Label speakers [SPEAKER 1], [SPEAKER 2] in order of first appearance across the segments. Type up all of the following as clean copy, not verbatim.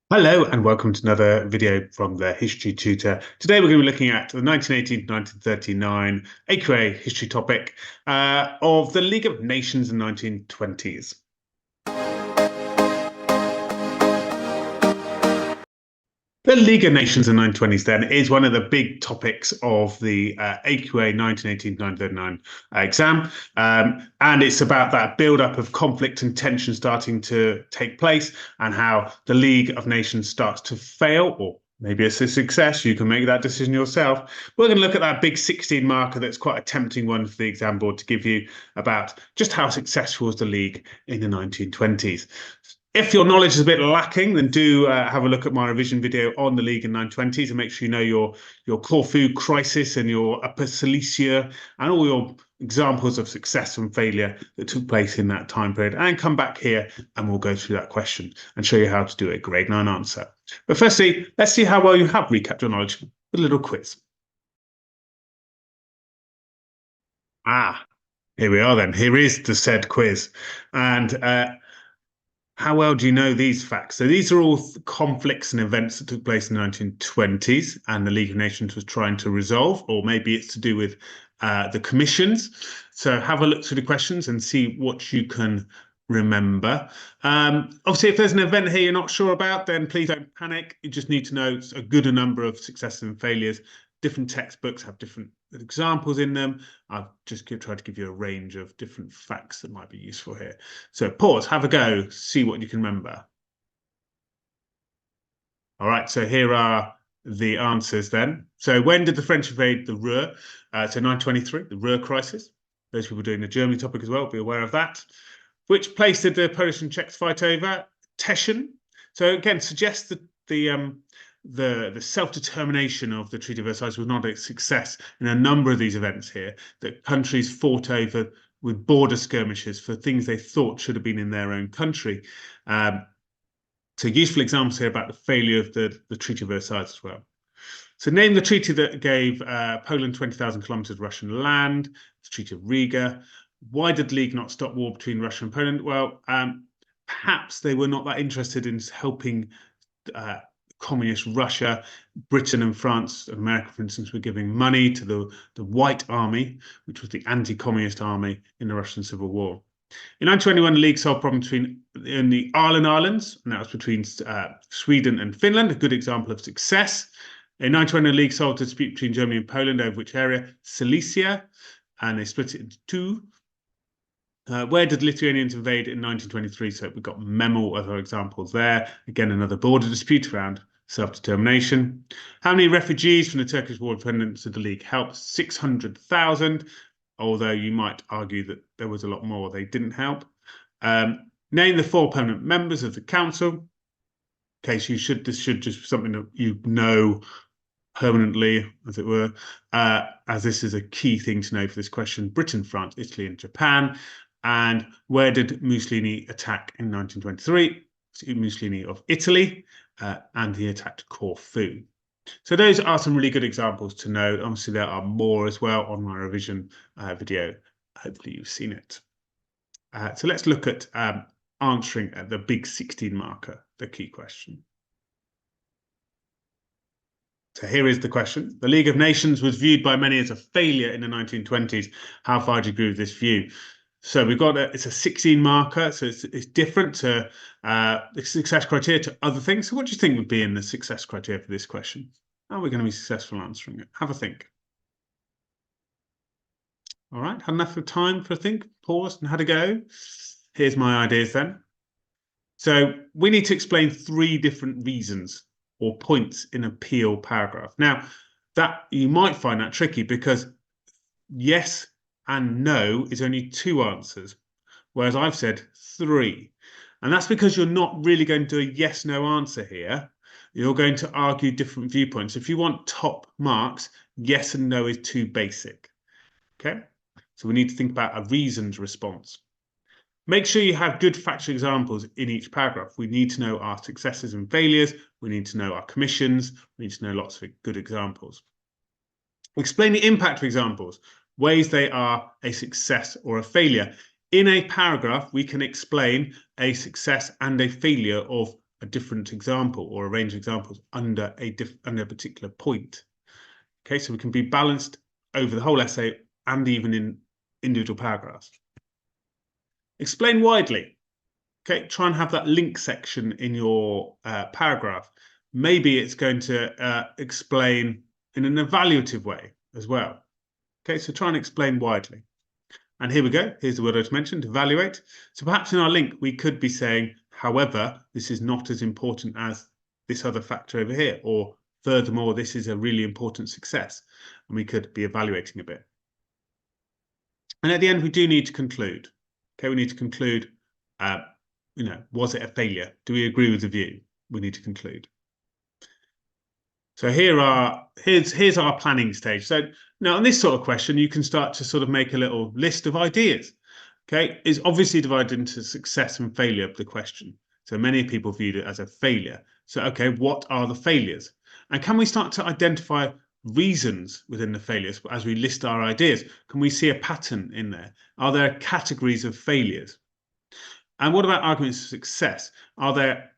[SPEAKER 1] Hello and welcome to another video from the History Tutor. Today we're going to be looking at the 1918 to 1939 AQA history topic of the League of Nations in the 1920s. The League of Nations in the 1920s then is one of the big topics of the AQA 1918 to 1939 exam. And it's about that build-up of conflict and tension starting to take place and how the League of Nations starts to fail, or maybe it's a success. You can make that decision yourself. We're going to look at that big 16 marker that's quite a tempting one for the exam board to give you about just how successful was the League in the 1920s. If your knowledge is a bit lacking, then do have a look at my revision video on the League in 1920s and make sure you know your Corfu crisis and your Upper Silesia and all your examples of success and failure that took place in that time period. And come back here and we'll go through that question and show you how to do a grade 9 answer. But firstly, let's see how well you have recapped your knowledge with a little quiz. Here we are then. Here is the said quiz. And how well do you know these facts? So these are all conflicts and events that took place in the 1920s and the League of Nations was trying to resolve, or maybe it's to do with the commissions. So have a look through the questions and see what you can remember. Obviously, if there's an event here you're not sure about, then please don't panic. You just need to know a good number of successes and failures. Different textbooks have different examples in them. I've just tried to give you a range of different facts that might be useful here. So pause, have a go, see what you can remember. All right, so here are the answers then. So when did the French invade the Ruhr? So 1923, the Ruhr crisis. Those people doing the Germany topic as well, be aware of that. Which place did the Polish and Czechs fight over? Teschen. So again, suggests that the self-determination of the Treaty of Versailles was not a success in a number of these events here, that countries fought over with border skirmishes for things they thought should have been in their own country. So useful examples here about the failure of the Treaty of Versailles as well. So name the treaty that gave Poland 20,000 kilometers of Russian land, the Treaty of Riga. Why did the League not stop war between Russia and Poland? Well, perhaps they were not that interested in helping communist Russia. Britain and France and America, for instance, were giving money to the White Army, which was the anti-communist army in the Russian Civil War. In 1921, the League solved problems in the Ireland Islands, and that was between Sweden and Finland, a good example of success. In 1920, the League solved a dispute between Germany and Poland over which area? Silesia, and they split it into two. Where did Lithuanians invade in 1923? So we've got Memel, other examples there. Again, another border dispute around self-determination. How many refugees from the Turkish War of Independence did the League help? 600,000, although you might argue that there was a lot more they didn't help. Name the 4 permanent members of the council. In case this should just be something that you know permanently, as it were, as this is a key thing to know for this question. Britain, France, Italy, and Japan. And where did Mussolini attack in 1923? Mussolini of Italy, and he attacked Corfu. So those are some really good examples to know. Obviously, there are more as well on my revision video. Hopefully, you've seen it. So let's look at answering the big 16 marker, the key question. So here is the question. The League of Nations was viewed by many as a failure in the 1920s. How far do you agree with this view? So we've got it's a 16 marker, so it's different to the success criteria to other things. So what do you think would be in the success criteria for this question? How are we going to be successful answering it? Have a think. All right, had enough of time for a think, paused and had a go. Here's my ideas then. So we need to explain 3 different reasons or points in a PL paragraph. Now, that you might find that tricky because yes and no is only 2 answers, whereas I've said 3. And that's because you're not really going to do a yes-no answer here. You're going to argue different viewpoints. If you want top marks, yes and no is too basic. Okay, so we need to think about a reasoned response. Make sure you have good factual examples in each paragraph. We need to know our successes and failures. We need to know our commissions. We need to know lots of good examples. Explain the impact of examples, ways they are a success or a failure. In a paragraph, we can explain a success and a failure of a different example or a range of examples under a particular point. Okay, so we can be balanced over the whole essay and even in individual paragraphs. Explain widely. Okay, try and have that link section in your paragraph. Maybe it's going to explain in an evaluative way as well. Okay, so try and explain widely. And here we go. Here's the word I just mentioned, evaluate. So perhaps in our link, we could be saying, however, this is not as important as this other factor over here, or furthermore, this is a really important success. And we could be evaluating a bit. And at the end, we do need to conclude. Okay, we need to conclude, was it a failure? Do we agree with the view? We need to conclude. So here's our planning stage. So now on this sort of question, you can start to sort of make a little list of ideas. Okay, it's obviously divided into success and failure of the question. So many people viewed it as a failure. So, okay, what are the failures? And can we start to identify reasons within the failures as we list our ideas? Can we see a pattern in there? Are there categories of failures? And what about arguments of success? Are there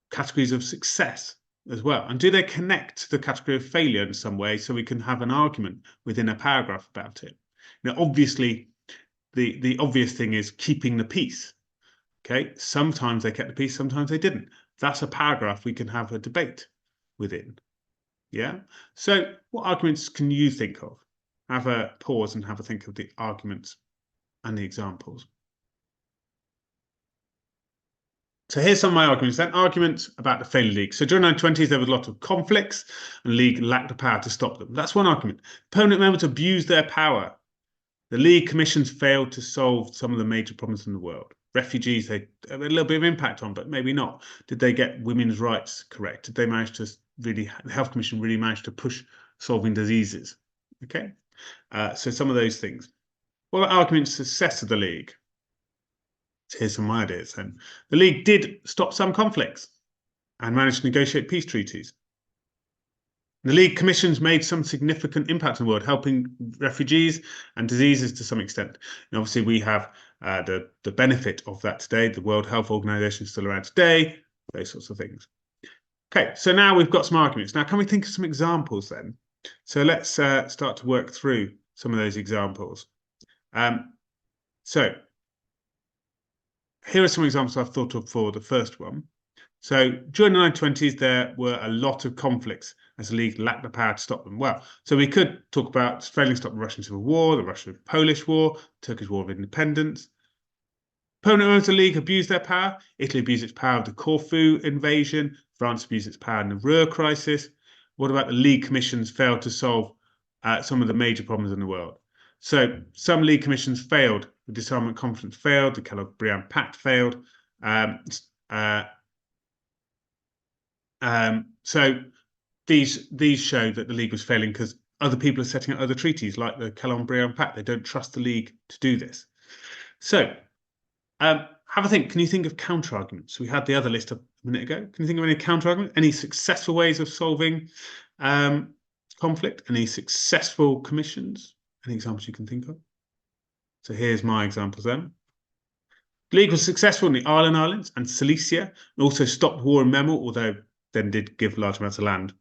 [SPEAKER 1] categories of success as well? And do they connect to the category of failure in some way so we can have an argument within a paragraph about it? Now, obviously, the obvious thing is keeping the peace. Okay, sometimes they kept the peace, sometimes they didn't. That's a paragraph we can have a debate within. Yeah. So what arguments can you think of? Have a pause and have a think of the arguments and the examples. So here's some of my arguments then. Arguments about the failure league. So during the 1920s, there was a lot of conflicts and the league lacked the power to stop them. That's one argument. Permanent members abused their power. The league commissions failed to solve some of the major problems in the world. Refugees, they had a little bit of impact on, but maybe not. Did they get women's rights correct? Did they manage to the Health Commission really managed to push solving diseases? Okay, so some of those things. What about arguments for success of the league? So here's some of my ideas then. The league did stop some conflicts and managed to negotiate peace treaties. The League Commissions made some significant impact in the world, helping refugees and diseases to some extent. And obviously, we have the benefit of that today. The World Health Organization is still around today, those sorts of things. Okay, so now we've got some arguments. Now, can we think of some examples then? So let's start to work through some of those examples. So here are some examples I've thought of for the first one. So during the 1920s, there were a lot of conflicts as the League lacked the power to stop them. Well, so we could talk about failing to stop the Russian Civil War, the Russo-Polish War, Turkish War of Independence. Permanent members of the League abused their power. Italy abused its power of the Corfu invasion. France abused its power in the Ruhr crisis. What about the League Commissions failed to solve some of the major problems in the world? So some League Commissions failed. The Disarmament Conference failed. The Kellogg-Briand Pact failed. So these show that the League was failing because other people are setting up other treaties like the Kellogg-Briand Pact. They don't trust the League to do this. So have a think. Can you think of counter-arguments? We had the other list a minute ago. Can you think of any counter-arguments? Any successful ways of solving conflict? Any successful commissions? Any examples you can think of? So here's my examples then. The League was successful in the Ireland Islands and Silesia, and also stopped war in Memel, although then did give large amounts of land.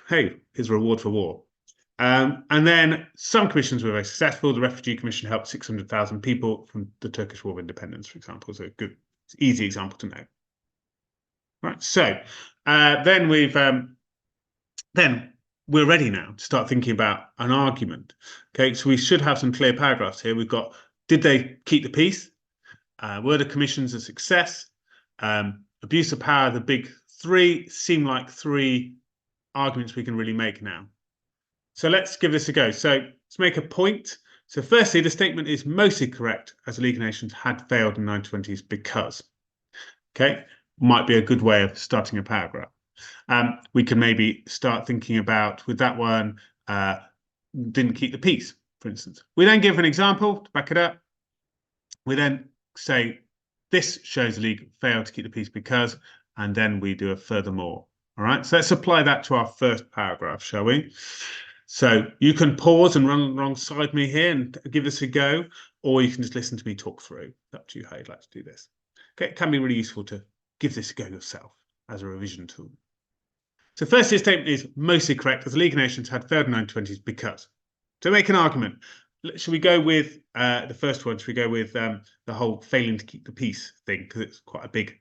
[SPEAKER 1] Hey, here's a reward for war. And then some commissions were very successful. The Refugee Commission helped 600,000 people from the Turkish War of Independence, for example. So good, easy example to know. Right. So then we're ready now to start thinking about an argument. Okay. So we should have some clear paragraphs here. We've got: did they keep the peace? Were the commissions a success? Abuse of power. The big three seem like three arguments we can really make now. So let's give this a go. So let's make a point. So firstly, the statement is mostly correct, as the League of Nations had failed in the 1920s because. Okay, might be a good way of starting a paragraph. We can maybe start thinking about, with that one, didn't keep the peace, for instance. We then give an example to back it up. We then say, this shows the League failed to keep the peace because, and then we do a furthermore. All right, so let's apply that to our first paragraph, shall we? So you can pause and run alongside me here and give this a go, or you can just listen to me talk through. It's up to you how you'd like to do this. Okay, it can be really useful to give this a go yourself as a revision tool. So firstly, the statement is mostly correct, as the League of Nations had failed in the 1920s because. To make an argument, should we go with the first one? Should we go with the whole failing to keep the peace thing? Because it's quite a big,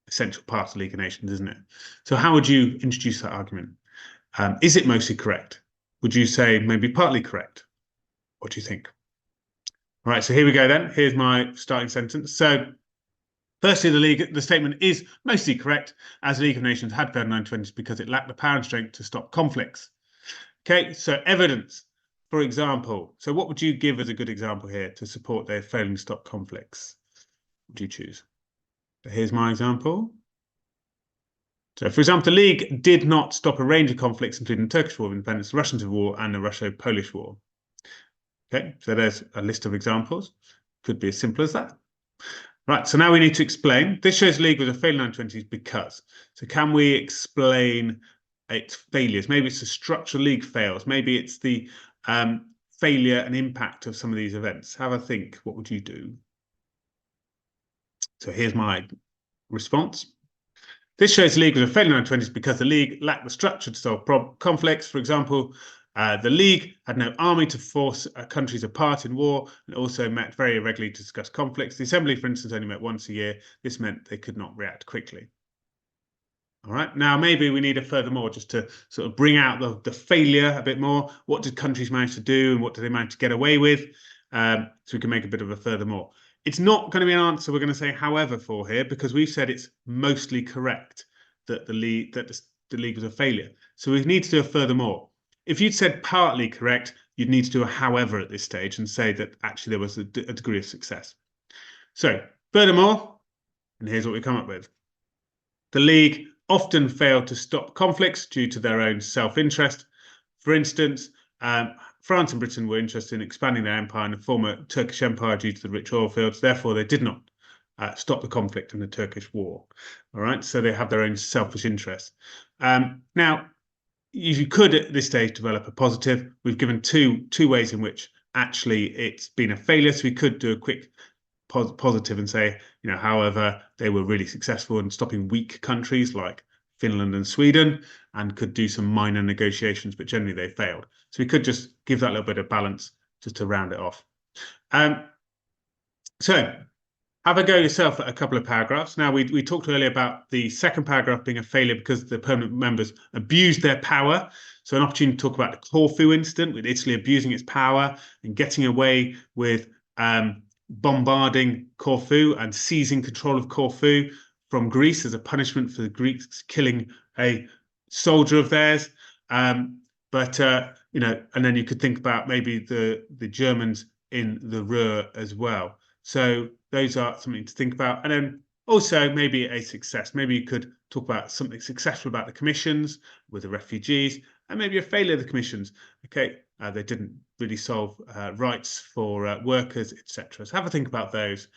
[SPEAKER 1] essential part of the League of Nations, isn't it? So how would you introduce that argument? Is it mostly correct? Would you say maybe partly correct? What do you think? All right, so here we go then. Here's my starting sentence. So firstly, the statement is mostly correct, as the League of Nations had failed in the 1920s because it lacked the power and strength to stop conflicts. Okay, so evidence, for example. So what would you give as a good example here to support their failing to stop conflicts? What do you choose? So here's my example. So, for example, the League did not stop a range of conflicts, including the Turkish War of Independence, the Russian Civil War, and the Russo-Polish War. Okay, so there's a list of examples. Could be as simple as that. Right, so now we need to explain. This shows the League was a failure in the 1920s because. So can we explain its failures? Maybe it's the structural League fails. Maybe it's the failure and impact of some of these events. Have a think. What would you do? So here's my response. This shows the League was a failure in the 1920s because the League lacked the structure to solve conflicts. For example, the League had no army to force countries apart in war, and also met very irregularly to discuss conflicts. The Assembly, for instance, only met once a year. This meant they could not react quickly. All right, now maybe we need a furthermore just to sort of bring out the failure a bit more. What did countries manage to do and what did they manage to get away with? So we can make a bit of a furthermore. It's not going to be an answer we're going to say however for here, because we've said it's mostly correct that the League was a failure. So we need to do a furthermore. If you'd said partly correct, you'd need to do a however at this stage and say that actually there was a degree of success. So furthermore, and here's what we come up with. The League often failed to stop conflicts due to their own self-interest. For instance, France and Britain were interested in expanding their empire in the former Turkish Empire due to the rich oil fields. Therefore, they did not stop the conflict in the Turkish War. All right, so they have their own selfish interests. Now, you could at this stage develop a positive. We've given two ways in which actually it's been a failure. So we could do a quick positive and say, however, they were really successful in stopping weak countries like Finland and Sweden, and could do some minor negotiations, but generally they failed. So we could just give that little bit of balance just to round it off. So have a go yourself at a couple of paragraphs. Now, we talked earlier about the second paragraph being a failure because the permanent members abused their power. So an opportunity to talk about the Corfu incident, with Italy abusing its power and getting away with bombarding Corfu and seizing control of Corfu from Greece as a punishment for the Greeks killing a soldier of theirs. And then you could think about maybe the Germans in the Ruhr as well. So those are something to think about. And then also maybe a success. Maybe you could talk about something successful about the commissions with the refugees, and maybe a failure of the commissions. Okay, they didn't really solve rights for workers, etc. So have a think about those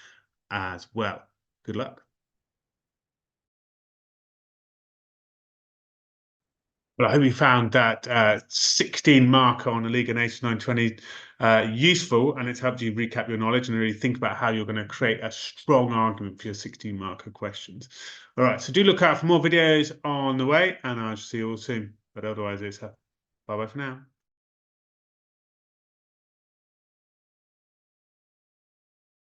[SPEAKER 1] as well. Good luck. Well, I hope you found that 16 marker on the League of Nations 920 useful, and it's helped you recap your knowledge and really think about how you're going to create a strong argument for your 16 marker questions. All right, so do look out for more videos on the way, and I'll see you all soon. But otherwise, it's bye-bye for now.